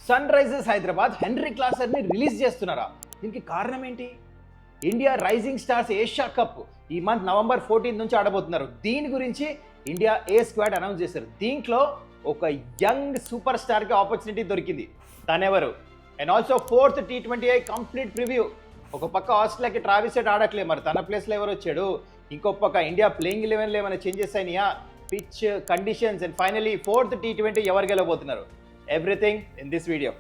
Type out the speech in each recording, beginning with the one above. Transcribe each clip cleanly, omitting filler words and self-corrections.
Sun Risers Hyderabad Henry క్లాసర్ని release చేస్తున్నారా? దీనికి కారణం ఏంటి? India rising stars Asia cup ఈ మంత్ నవంబర్ 14 నుంచి ఆడబోతున్నారు. దీని గురించి ఇండియా ఏ స్క్వాడ్ అనౌన్స్ చేశారు. దీంట్లో ఒక యంగ్ సూపర్ స్టార్కి ఆపర్చునిటీ దొరికింది. తనెవరు? And also 4th T20I complete preview. ఒక పక్క ఆస్ట్రేలియాకి ట్రావిస్ హెడ్ ఆడట్లే, మరి తన ప్లేస్లో ఎవరు వచ్చాడు? ఇంకో పక్క ఇండియా ప్లేయింగ్ 11లో ఏమైనా చేంజెస్ అయినాయా? Pitch conditions and finally 4th T20 ఎవరు గెలవబోతున్నారు? Everything in this video.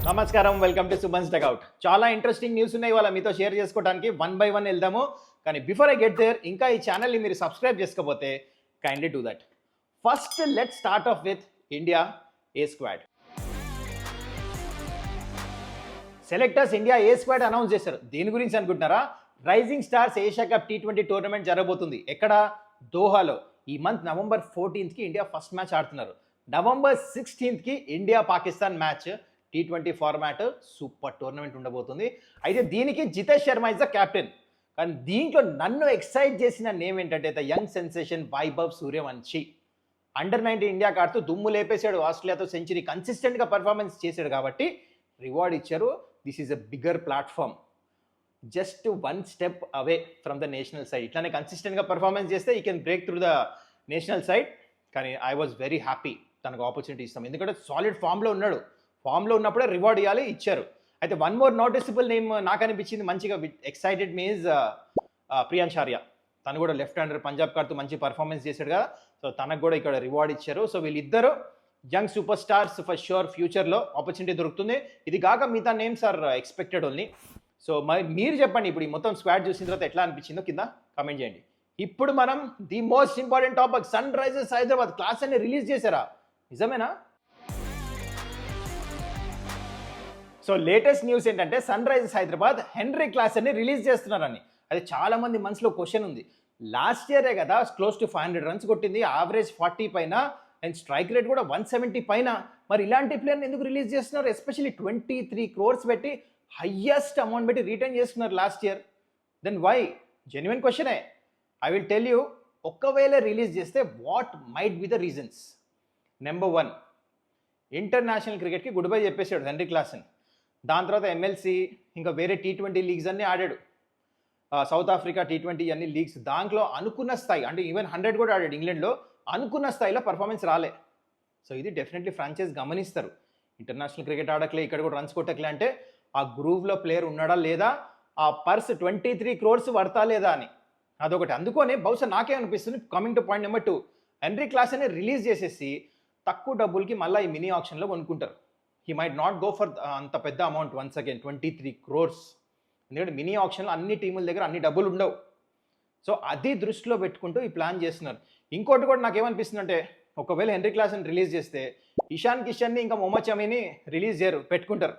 నమస్కారం, వెల్కమ్ టు సుమన్స్ డగౌట్. చాలా ఇంట్రెస్టింగ్ న్యూస్ ఉన్నాయి ఇవాళ మీతో షేర్ చేసుకోవడానికి. 1 by 1 వెళ్దాము. కానీ బిఫోర్ ఐ గెట్ దేర్, ఇంకా ఈ ఛానల్ని మీరు సబ్స్క్రైబ్ చేసుకోకపోతే kindly do that. First let start off with India A squad. Selectors India A squad announce చేశారు. దీని గురించి అనుకుంటున్నారా? Rising stars Asia cup T20 tournament జరగబోతుంది. ఎక్కడ? దోహాలో. ఈ మంత్ నవంబర్ 14కి ఇండియా ఫస్ట్ మ్యాచ్ ఆడుతున్నారు. నవంబర్ 16కి India Pakistan match. T20 format super tournament ఉండబోతుంది. అయితే దీనికి Jitesh Sharma is the captain. కానీ దీంట్లో నన్ను ఎక్సైట్ చేసిన నేమ్ ఏంటంటే the young sensation Vaibhav Suryavanshi. Under-19 ఇండియాకి ఆడుతూ దుమ్ము లేపేశాడు. ఆస్ట్రేలియాతో సెంచరీ కన్సిస్టెంట్గా పర్ఫార్మెన్స్ చేశాడు కాబట్టి రివార్డ్ ఇచ్చారు. This is a bigger platform, just 1 step away from the national side. ఇట్లానే కన్సిస్టెంట్గా పర్ఫార్మెన్స్ చేస్తే ఈ can break through the national side. కానీ ఐ వాజ్ వెరీ హ్యాపీ తనకు ఆపర్చునిటీ ఇస్తాం, ఎందుకంటే సాలిడ్ ఫామ్లో ఉన్నాడు. ఫామ్లో ఉన్నప్పుడే రివార్డ్ ఇవ్వాలి, ఇచ్చారు. అయితే వన్ మోర్ నోటిసబుల్ నేమ్ నాకు అనిపించింది, మంచిగా ఎక్సైటెడ్ మీన్స్ ప్రియాంశ్ ఆర్య. తను కూడా లెఫ్ట్ హ్యాండర్, పంజాబ్ కార్తో మంచి పర్ఫార్మెన్స్ చేశాడు కదా, సో తనకు కూడా ఇక్కడ రివార్డ్ ఇచ్చారు. సో వీళ్ళిద్దరు young super stars, for sure ఫ్యూచర్లో ఆపర్చునిటీ దొరుకుతుంది. ఇది కాక మిగతా names are expected only. So మీరు చెప్పండి, ఇప్పుడు ఈ మొత్తం స్క్వాడ్ చూసిన తర్వాత ఎట్లా అనిపించిందో కింద కామెంట్ చేయండి. ఇప్పుడు మనం the most important topic, Sunrisers Hyderabad Klaasen అని రిలీజ్ చేశారా? నిజమేనా? సో లేటెస్ట్ న్యూస్ ఏంటంటే సన్ రైజర్స్ హైదరాబాద్ హెన్రీ క్లాసర్ని రిలీజ్ చేస్తున్నారని. అది చాలా మంది మనసులో క్వశ్చన్ ఉంది. లాస్ట్ ఇయరే కదా క్లోజ్ టు 500 runs కొట్టింది, యావరేజ్ 40 పైన, అండ్ స్ట్రైక్ రేట్ కూడా 170 పైన. మరి ఇలాంటి ప్లేయర్ని ఎందుకు రిలీజ్ చేస్తున్నారు? ఎస్పెషల్లీ 23 crores పెట్టి హయ్యెస్ట్ అమౌంట్ పెట్టి రిటర్న్ చేసుకున్నారు last year. Then why? Genuine క్వశ్చనే. I will tell you. ఒకవేళ రిలీజ్ చేస్తే what might be the reasons. Number 1, international క్రికెట్కి గుడ్ బై చెప్పేసాడు హెన్రీ క్లాసన్. దాని తర్వాత MLC ఇంకా వేరే T20 లీగ్స్ అన్నీ ఆడాడు. సౌత్ ఆఫ్రికా T20 అన్ని లీగ్స్, దాంట్లో అనుకున్న స్థాయి, అంటే ఈవెన్ 100 కూడా ఆడాడు ఇంగ్లాండ్లో, అనుకున్న స్థాయిలో పర్ఫార్మెన్స్ రాలే. సో ఇది డెఫినెట్లీ ఫ్రాంచైజ్ గమనిస్తారు. ఇంటర్నేషనల్ క్రికెట్ ఆడట్లే, ఇక్కడ కూడా రన్స్ కొట్టట్లే అంటే ఆ గ్రూవ్లో ప్లేయర్ ఉన్నాడా లేదా, ఆ పర్స్ 23 crores వర్తా లేదా అని. అదొకటి. అందుకనే బహుశా నాకేమనిపిస్తుంది, coming to point number 2, Henry క్లాసర్ని రిలీజ్ చేసేసి తక్కువ డబ్బులకి మళ్ళీ ఈ మినీ ఆప్షన్లో కొనుక్కుంటారు. He might not go for అంత పెద్ద అమౌంట్ వన్స్ అగైన్ 23 crores. ఎందుకంటే మినీ ఆప్షన్లో అన్ని టీముల దగ్గర అన్ని డబ్బులు ఉండవు. సో అది దృష్టిలో పెట్టుకుంటూ ఈ ప్లాన్ చేస్తున్నారు. ఇంకోటి కూడా నాకేమనిపిస్తుంది అంటే, ఒకవేళ హెన్రీ క్లాసర్ని రిలీజ్ చేస్తే ఇషాన్ కిషన్ని ఇంకా మొహమ్మద్ షమీని రిలీజ్ చేయరు, పెట్టుకుంటారు.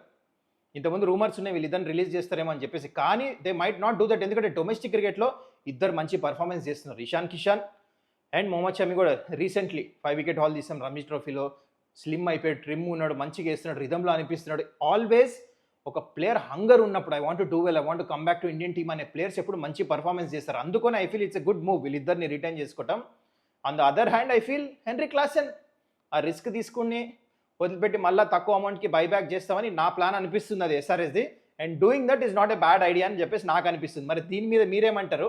ఇంతకుముందు రూమర్స్ ఉన్నాయి వీళ్ళిద్దరిని రిలీజ్ చేస్తారేమో అని చెప్పేసి, కానీ they might not do that. ఎందుకంటే డొమెస్టిక్ క్రికెట్లో ఇద్దరు మంచి పర్ఫార్మెన్స్ చేస్తున్నారు, ఇషాన్ కిషాన్ అండ్ మొహమ్మద్ షమీ కూడా. రీసెంట్లీ 5 wicket haul తీసాం రంజీ ట్రోఫీలో. స్లిమ్ అయిపోయి ట్రిమ్ ఉన్నాడు, మంచిగా వేస్తున్నాడు, రిధంలో అనిపిస్తున్నాడు. ఆల్వేస్ ఒక ప్లేయర్ హంగర్ ఉన్నప్పుడు, I want to do well, I want to come back to Indian team అనే ప్లేయర్స్ ఎప్పుడు మంచి పర్ఫార్మెన్స్ చేస్తారు. అందుకని I feel it's a good move వీళ్ళిద్దరిని రిటర్న్ చేసుకోవటం. On the other hand I feel henry Klaasen ఆ risk తీసుకుని వదిలిపెట్టి మళ్ళీ తక్కువ అమౌంట్కి బైబ్యాక్ చేస్తామని నా ప్లాన్ అనిపిస్తుంది, అది SRSది. And doing that is not a bad idea అని చెప్పేసి నాకు అనిపిస్తుంది. మరి దీని మీద మీరేమంటారు?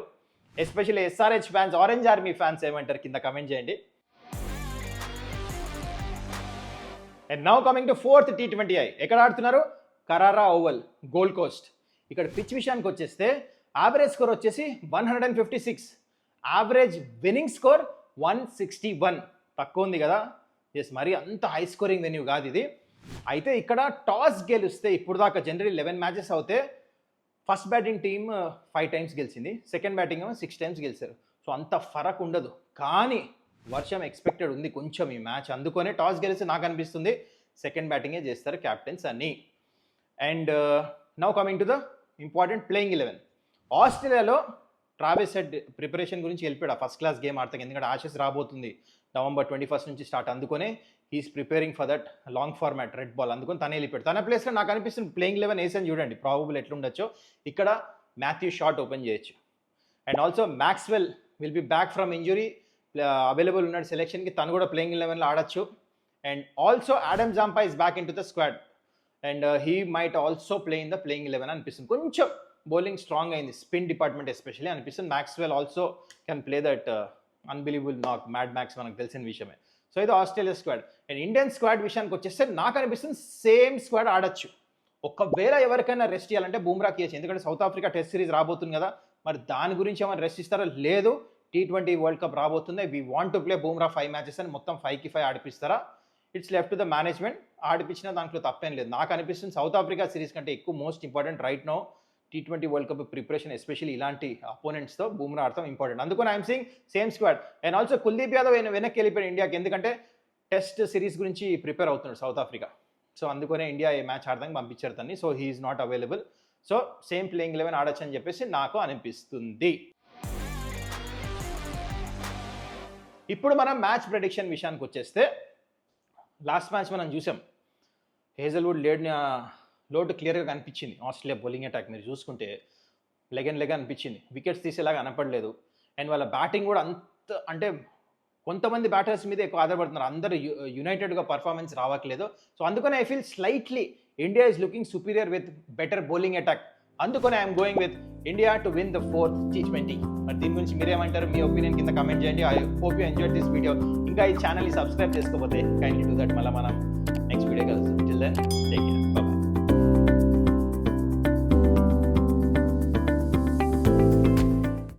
Especially SRH fans, orange army fans ఏమంటారు కింద కమెంట్ చేయండి. And now coming to 4th T20I. ఎక్కడ ఆడుతున్నారు? Carrara Oval, Gold Coast. ఇక్కడ పిచ్ విషయానికి వచ్చేస్తే యావరేజ్ స్కోర్ వచ్చేసి 156, యావరేజ్ విన్నింగ్ స్కోర్ 161. తక్కువ ఉంది కదా? ఎస్, మరి అంత హై స్కోరింగ్ వెన్యూ కాదు ఇది. అయితే ఇక్కడ టాస్ గెలిస్తే, ఇప్పుడు దాకా జనరల్ 11 matches అవుతే ఫస్ట్ బ్యాటింగ్ టీమ్ 5 times గెలిచింది, సెకండ్ బ్యాటింగ్ 6 times గెలిచారు. సో అంత ఫరక్ ఉండదు. కానీ వర్షం ఎక్స్పెక్టెడ్ ఉంది కొంచెం ఈ మ్యాచ్, అందుకనే టాస్ గెలిచి నాకు అనిపిస్తుంది సెకండ్ బ్యాటింగే చేస్తారు క్యాప్టెన్స్ అని. And now coming to the important playing 11. ఆస్ట్రేలియాలో ట్రావిస్ హెడ్ ప్రిపరేషన్ గురించి వెళ్ళిపోయాడు, ఫస్ట్ క్లాస్ గేమ్ ఆడతాం, ఎందుకంటే ఆషెస్ రాబోతుంది నవంబర్ 21 నుంచి స్టార్ట్. అందుకనే he's preparing for that long format red ball, అందుకని తనే వెళ్ళిపోయాడు. తన ప్లేస్లో నాకు అనిపిస్తుంది ప్లేయింగ్ 11 వేసని చూడండి ప్రాబబుల్ ఎట్లుండొచ్చో. ఇక్కడ మాథ్యూ షాట్ ఓపెన్ చేయొచ్చు, and also Maxwell will be back from injury, available ఉన్నాడు సెలెక్షన్కి, తను కూడా ప్లేయింగ్ 11లో ఆడొచ్చు. And also Adam Zampa is back in to the squad and he might also play in the playing 11 అనిపిస్తుంది. కొంచెం bowling strong అయింది, spin department especially అనిపిస్తుంది. Maxwell also can play that unbelievable నాక్, mad max, మనకు తెలిసిన విషయమే. So ఇది Australia squad. And Indian squad విషయానికి వచ్చేస్తే నాకు అనిపిస్తుంది సేమ్ స్క్వాడ్ ఆడొచ్చు. ఒకవేళ ఎవరికైనా రెస్ట్ ఇవ్వాలంటే బూమ్రాకి ఇవ్వచ్చు, ఎందుకంటే సౌత్ ఆఫ్రికా టెస్ట్ సిరీస్ రాబోతుంది కదా, మరి దాని గురించి ఏమైనా రెస్ట్ ఇస్తారో లేదు. T20 వరల్డ్ కప్ రాబోతుంది, we want to play Bumrah 5 matches అని మొత్తం 5కి 5 ఆడిపిస్తారా? It's left to the management. ఆడిపించిన దాంట్లో తప్పేం లేదు. నాకు అనిపిస్తుంది సౌత్ ఆఫ్రికా సిరీస్ కంటే ఎక్కువ most important right no T20 world cup preparation, especially ఇలాంటి అపోనెంట్స్తో బూమ్రా ఆడతాం ఇంపార్టెంట్. అందుకని ఐఎమ్ సింగ్ same squad. And also Kuldeep Yadav వెనక్కి వెళ్ళిపోయాడు ఇండియాకి, ఎందుకంటే టెస్ట్ సిరీస్ గురించి ప్రిపేర్ అవుతున్నాడు సౌత్ ఆఫ్రికా. సో అందుకనే ఇండియా ఏ మ్యాచ్ ఆడడానికి పంపించారు తన్ని. So he is not available. So same playing 11 ఆడొచ్చు అని చెప్పేసి నాకు అనిపిస్తుంది. ఇప్పుడు మనం మ్యాచ్ ప్రెడిక్షన్ విషయానికి వచ్చేస్తే, లాస్ట్ మ్యాచ్ మనం చూసాం, హేజల్వుడ్ లోటు క్లియర్గా కనిపించింది ఆస్ట్రేలియా బౌలింగ్ అటాక్. మీరు చూసుకుంటే లెగన్ అనిపించింది, వికెట్స్ తీసేలాగా కనపడలేదు. అండ్ వాళ్ళ బ్యాటింగ్ కూడా అంత, అంటే కొంతమంది బ్యాటర్స్ మీద ఎక్కువ ఆధారపడుతున్నారు, అందరూ యునైటెడ్గా పర్ఫార్మెన్స్ రావట్లేదు. సో అందుకని I feel slightly India is looking superior with better bowling attack. అందుకని I'm going with India to win the 4th T20. మరి దీని గురించి మీరేమంటారు? మీ ఒపీనియన్ కింద కమెంట్ చేయండి. I hope you enjoy this video. ఇంకా ఈ ఛానల్ని సబ్స్క్రైబ్ చేసుకోకపోతే కైండ్లీ డూ దట్. మళ్ళీ మనం నెక్స్ట్ వీడియో కలుస్తాం. Till then take care.